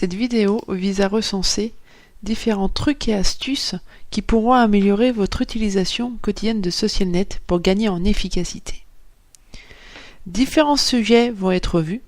Cette vidéo vise à recenser différents trucs et astuces qui pourront améliorer votre utilisation quotidienne de SocialNet pour gagner en efficacité. Différents sujets vont être vus.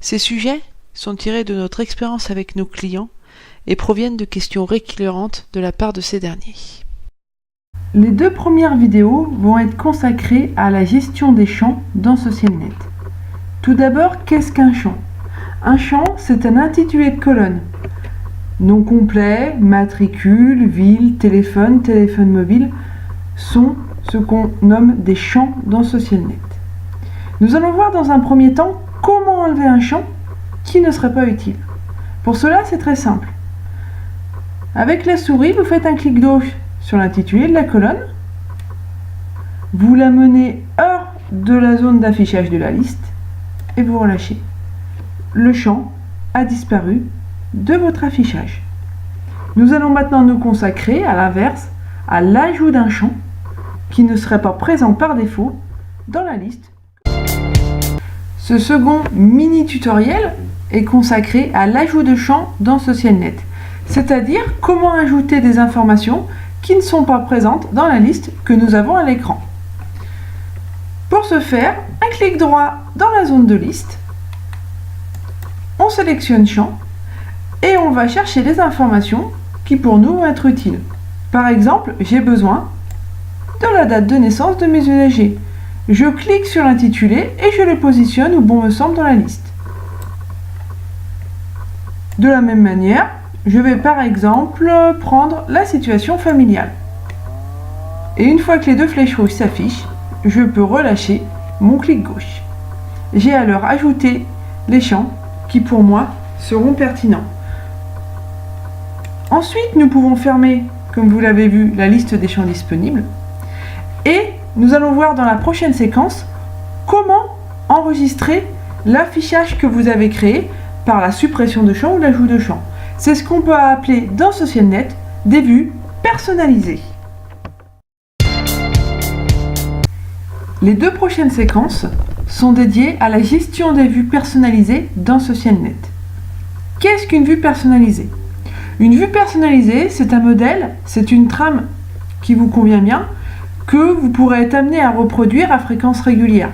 Ces sujets sont tirés de notre expérience avec nos clients et proviennent de questions récurrentes de la part de ces derniers. Les deux premières vidéos vont être consacrées à la gestion des champs dans SocialNet. Tout d'abord, qu'est-ce qu'un champ ? Un champ, c'est un intitulé de colonne. Nom complet, matricule, ville, téléphone mobile sont ce qu'on nomme des champs dans SocialNet. Nous allons voir dans un premier temps comment enlever un champ qui ne serait pas utile. Pour cela, c'est très simple. Avec la souris, vous faites un clic gauche sur l'intitulé de la colonne. Vous l'amenez hors de la zone d'affichage de la liste et vous relâchez. Le champ a disparu de votre affichage. Nous allons maintenant nous consacrer, à l'inverse, à l'ajout d'un champ qui ne serait pas présent par défaut dans la liste. Ce second mini-tutoriel est consacré à l'ajout de champs dans SocialNet, c'est-à-dire comment ajouter des informations qui ne sont pas présentes dans la liste que nous avons à l'écran. Pour ce faire, un clic droit dans la zone de liste, on sélectionne champ et on va chercher les informations qui pour nous vont être utiles. Par exemple, j'ai besoin de la date de naissance de mes usagers. Je clique sur l'intitulé et je le positionne où bon me semble dans la liste. De la même manière, je vais par exemple prendre la situation familiale. Et une fois que les deux flèches rouges s'affichent, je peux relâcher mon clic gauche. J'ai alors ajouté les champs qui pour moi seront pertinents. Ensuite, nous pouvons fermer, comme vous l'avez vu, la liste des champs disponibles. Et nous allons voir dans la prochaine séquence comment enregistrer l'affichage que vous avez créé par la suppression de champs ou l'ajout de champs. C'est ce qu'on peut appeler dans SocialNet des vues personnalisées. Les deux prochaines séquences sont dédiées à la gestion des vues personnalisées dans SocialNet. Qu'est-ce qu'une vue personnalisée ? Une vue personnalisée, c'est un modèle, c'est une trame qui vous convient bien, que vous pourrez être amené à reproduire à fréquence régulière.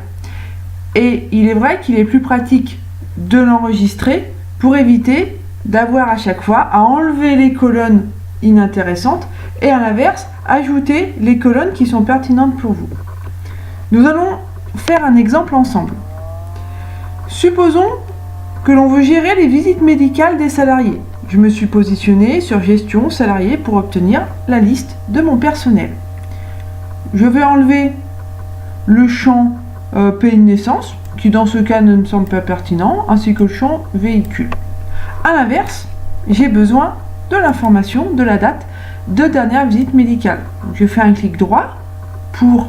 Et il est vrai qu'il est plus pratique de l'enregistrer pour éviter d'avoir à chaque fois à enlever les colonnes inintéressantes et à l'inverse, ajouter les colonnes qui sont pertinentes pour vous. Nous allons faire un exemple ensemble. Supposons que l'on veut gérer les visites médicales des salariés. Je me suis positionné sur gestion salariés pour obtenir la liste de mon personnel. Je vais enlever le champ pays de naissance, qui dans ce cas ne me semble pas pertinent, ainsi que le champ véhicule. A l'inverse, j'ai besoin de l'information de la date de dernière visite médicale. Donc, je fais un clic droit pour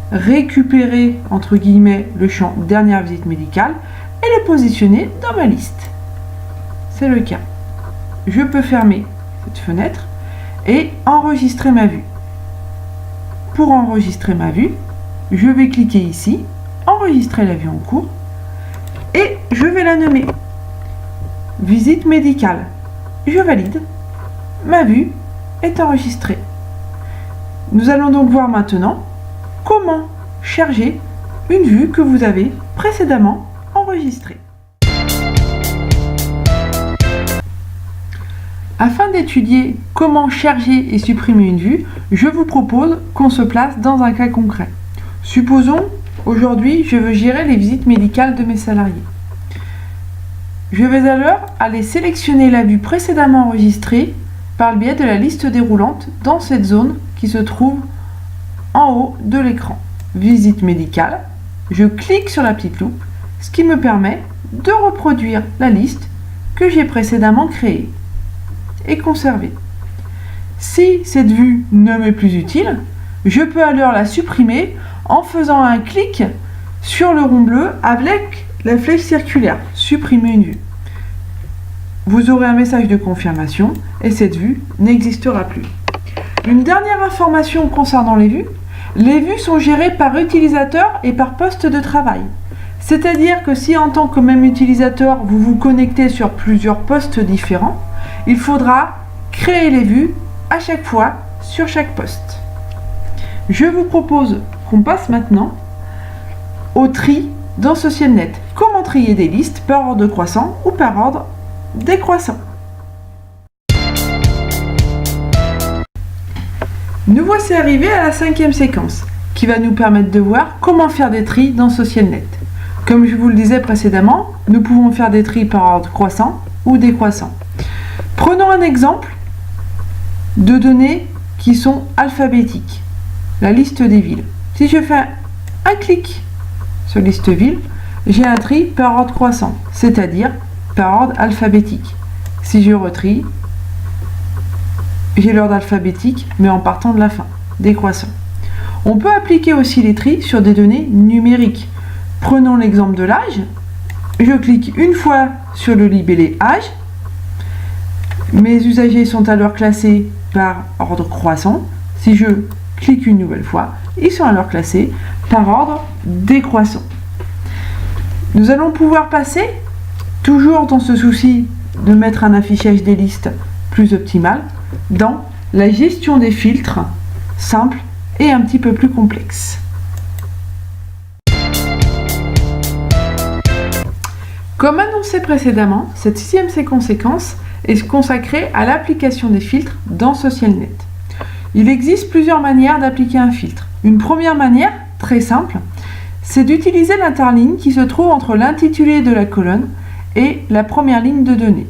récupérer entre guillemets le champ dernière visite médicale et le positionner dans ma liste. C'est le cas. Je peux fermer cette fenêtre et enregistrer ma vue. Pour enregistrer ma vue, je vais cliquer ici, enregistrer la vue en cours et je vais la nommer visite médicale. Je valide. Ma vue est enregistrée. Nous allons donc voir maintenant comment charger une vue que vous avez précédemment enregistrée. Afin d'étudier comment charger et supprimer une vue, je vous propose qu'on se place dans un cas concret. Supposons, aujourd'hui, je veux gérer les visites médicales de mes salariés. Je vais alors aller sélectionner la vue précédemment enregistrée par le biais de la liste déroulante dans cette zone qui se trouve en haut de l'écran. Visite médicale, je clique sur la petite loupe, ce qui me permet de reproduire la liste que j'ai précédemment créée et conservée. Si cette vue ne m'est plus utile, je peux alors la supprimer en faisant un clic sur le rond bleu avec la flèche circulaire, supprimer une vue. Vous aurez un message de confirmation et cette vue n'existera plus. Une dernière information concernant les vues sont gérées par utilisateur et par poste de travail. C'est-à-dire que si en tant que même utilisateur, vous vous connectez sur plusieurs postes différents, il faudra créer les vues à chaque fois sur chaque poste. Je vous propose qu'on passe maintenant au tri dans SocialNet. Comment trier des listes par ordre croissant ou par ordre décroissant. Nous voici arrivés à la 5e séquence, qui va nous permettre de voir comment faire des tris dans SocialNet. Comme je vous le disais précédemment, nous pouvons faire des tris par ordre croissant ou décroissant. Prenons un exemple de données qui sont alphabétiques. La liste des villes. Si je fais un clic sur liste ville, j'ai un tri par ordre croissant, c'est-à-dire par ordre alphabétique. Si je retrie, j'ai l'ordre alphabétique, mais en partant de la fin, décroissant. On peut appliquer aussi les tris sur des données numériques. Prenons l'exemple de l'âge. Je clique une fois sur le libellé âge. Mes usagers sont alors classés par ordre croissant. Si je clique une nouvelle fois, ils sont alors classés par ordre décroissant. Nous allons pouvoir passer, toujours dans ce souci de mettre un affichage des listes plus optimal, dans la gestion des filtres, simple et un petit peu plus complexe. Comme annoncé précédemment, cette 6e séquence est consacrée à l'application des filtres dans SocialNet. Il existe plusieurs manières d'appliquer un filtre. Une première manière, très simple, c'est d'utiliser l'interligne qui se trouve entre l'intitulé de la colonne et la première ligne de données.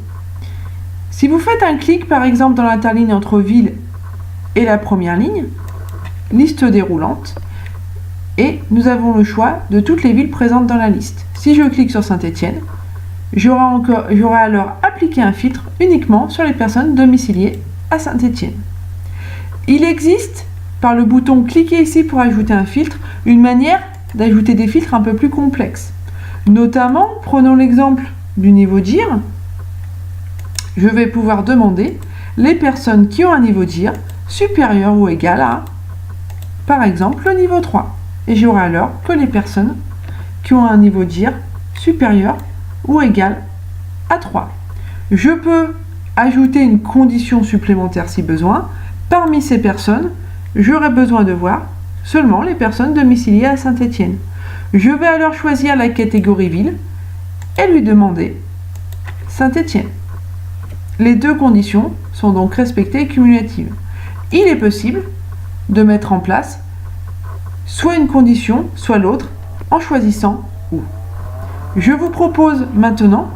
Si vous faites un clic par exemple dans l'interligne entre ville et la première ligne, liste déroulante, et nous avons le choix de toutes les villes présentes dans la liste. Si je clique sur Saint-Étienne, j'aurai alors appliqué un filtre uniquement sur les personnes domiciliées à Saint-Étienne. Il existe, par le bouton cliquez ici pour ajouter un filtre, une manière d'ajouter des filtres un peu plus complexes. Notamment, prenons l'exemple du niveau GIR. Je vais pouvoir demander les personnes qui ont un niveau GIR supérieur ou égal à, par exemple, le niveau 3. Et j'aurai alors que les personnes qui ont un niveau GIR supérieur ou égal à 3. Je peux ajouter une condition supplémentaire si besoin. Parmi ces personnes, j'aurai besoin de voir seulement les personnes domiciliées à Saint-Étienne. Je vais alors choisir la catégorie ville et lui demander Saint-Étienne. Les deux conditions sont donc respectées et cumulatives. Il est possible de mettre en place soit une condition, soit l'autre, en choisissant où. Je vous propose maintenant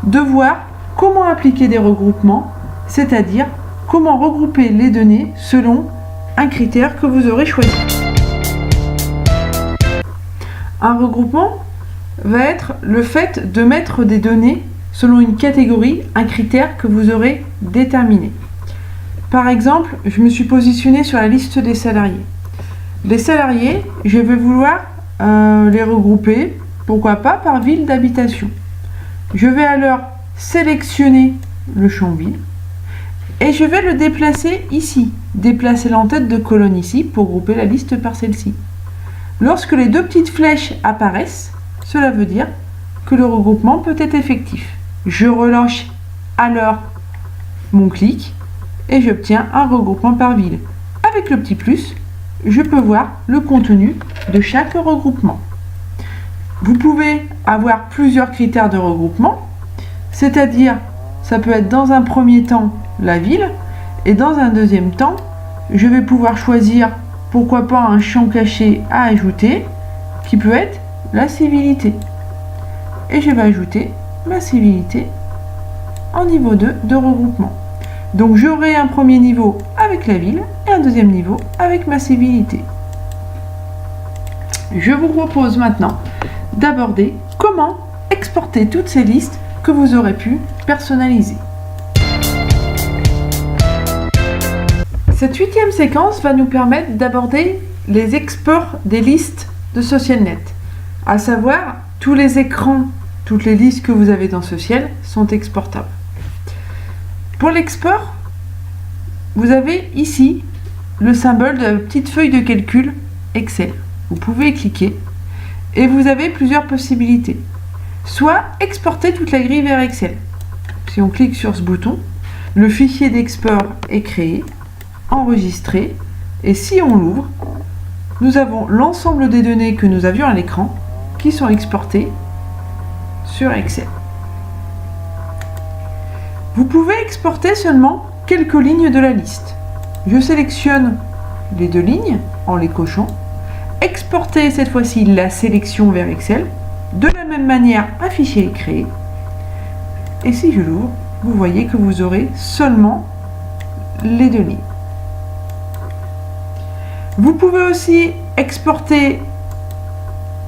de voir comment appliquer des regroupements, c'est-à-dire comment regrouper les données selon un critère que vous aurez choisi. Un regroupement va être le fait de mettre des données selon une catégorie, un critère que vous aurez déterminé. Par exemple, je me suis positionnée sur la liste des salariés. Les salariés, je vais vouloir les regrouper, pourquoi pas, par ville d'habitation. Je vais alors sélectionner le champ ville et je vais le déplacer ici, déplacer l'entête de colonne ici pour grouper la liste par celle-ci. Lorsque les deux petites flèches apparaissent, cela veut dire que le regroupement peut être effectif. Je relâche alors mon clic et j'obtiens un regroupement par ville. Avec le petit plus, je peux voir le contenu de chaque regroupement. Vous pouvez avoir plusieurs critères de regroupement, c'est-à-dire ça peut être dans un premier temps la ville et dans un deuxième temps, je vais pouvoir choisir pourquoi pas un champ caché à ajouter qui peut être la civilité. Et je vais ajouter ma civilité en niveau 2 de regroupement. Donc j'aurai un premier niveau avec la ville et un deuxième niveau avec ma civilité. Je vous propose maintenant d'aborder comment exporter toutes ces listes que vous aurez pu personnaliser. Cette 8e séquence va nous permettre d'aborder les exports des listes de SocialNet, à savoir tous les écrans, toutes les listes que vous avez dans Social sont exportables. Pour l'export, vous avez ici le symbole de la petite feuille de calcul Excel. Vous pouvez cliquer et vous avez plusieurs possibilités. Soit exporter toute la grille vers Excel. Si on clique sur ce bouton, le fichier d'export est créé, enregistré, et si on l'ouvre, nous avons l'ensemble des données que nous avions à l'écran qui sont exportées sur Excel. Vous pouvez exporter seulement quelques lignes de la liste. Je sélectionne les 2 lignes en les cochant. Exporter cette fois-ci la sélection vers Excel. De la même manière, un fichier est créé. Et si je l'ouvre, vous voyez que vous aurez seulement les 2 lignes. Vous pouvez aussi exporter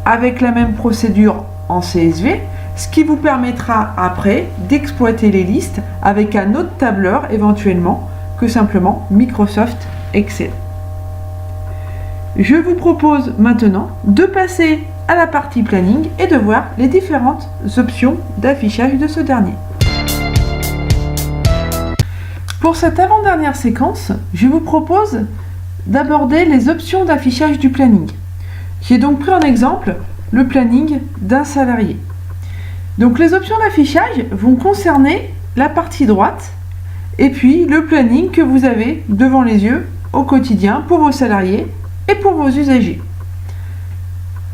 avec la même procédure en CSV, ce qui vous permettra après d'exploiter les listes avec un autre tableur éventuellement que simplement Microsoft Excel. Je vous propose maintenant de passer à la partie planning et de voir les différentes options d'affichage de ce dernier. Pour cette avant-dernière séquence, je vous propose d'aborder les options d'affichage du planning. J'ai donc pris en exemple le planning d'un salarié. Donc les options d'affichage vont concerner la partie droite et puis le planning que vous avez devant les yeux au quotidien pour vos salariés et pour vos usagers.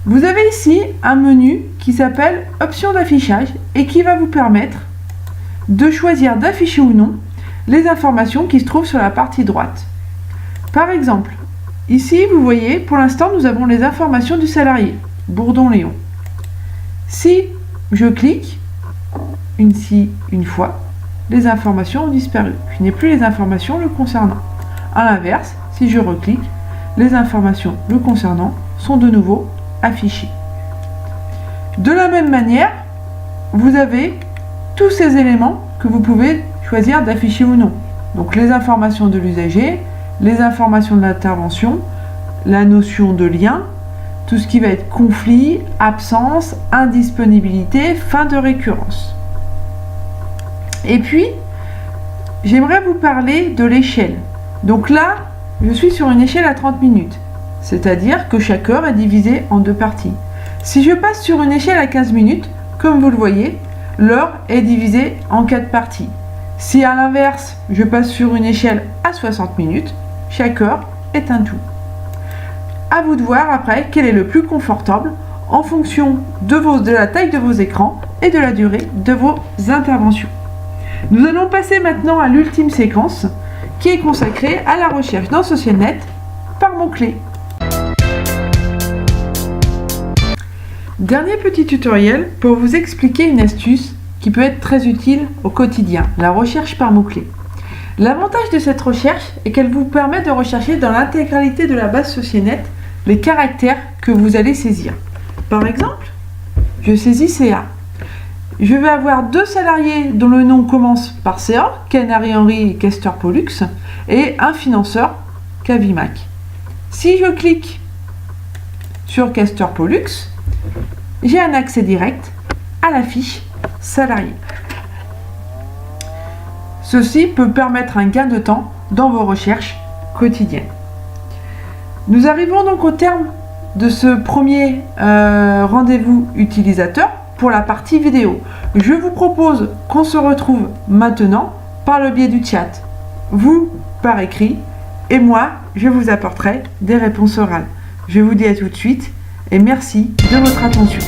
Vous avez ici un menu qui s'appelle Options d'affichage et qui va vous permettre de choisir d'afficher ou non les informations qui se trouvent sur la partie droite. Par exemple, ici vous voyez, pour l'instant nous avons les informations du salarié, Bourdon-Léon. Si je clique une fois, les informations ont disparu. Je n'ai plus les informations le concernant. A l'inverse, si je reclique, les informations le concernant sont de nouveau affichées. De la même manière, vous avez tous ces éléments que vous pouvez choisir d'afficher ou non. Donc les informations de l'usager, les informations de l'intervention, la notion de lien, tout ce qui va être conflit, absence, indisponibilité, fin de récurrence. Et puis, j'aimerais vous parler de l'échelle. Donc là, je suis sur une échelle à 30 minutes, c'est-à-dire que chaque heure est divisée en 2 parties. Si je passe sur une échelle à 15 minutes, comme vous le voyez, l'heure est divisée en 4 parties. Si à l'inverse, je passe sur une échelle à 60 minutes, chaque heure est un tout. À vous de voir après quel est le plus confortable en fonction de la taille de vos écrans et de la durée de vos interventions. Nous allons passer maintenant à l'ultime séquence qui est consacrée à la recherche dans SocialNet par mots-clés. Dernier petit tutoriel pour vous expliquer une astuce qui peut être très utile au quotidien, la recherche par mots-clés. L'avantage de cette recherche est qu'elle vous permet de rechercher dans l'intégralité de la base SocialNet les caractères que vous allez saisir. Par exemple, je saisis CA. Je vais avoir 2 salariés dont le nom commence par CA, Canary Henry et Castor Pollux, et un financeur, Cavimac. Si je clique sur Castor Pollux, j'ai un accès direct à la fiche salarié. Ceci peut permettre un gain de temps dans vos recherches quotidiennes. Nous arrivons donc au terme de ce premier rendez-vous utilisateur pour la partie vidéo. Je vous propose qu'on se retrouve maintenant par le biais du chat, vous par écrit et moi je vous apporterai des réponses orales. Je vous dis à tout de suite et merci de votre attention.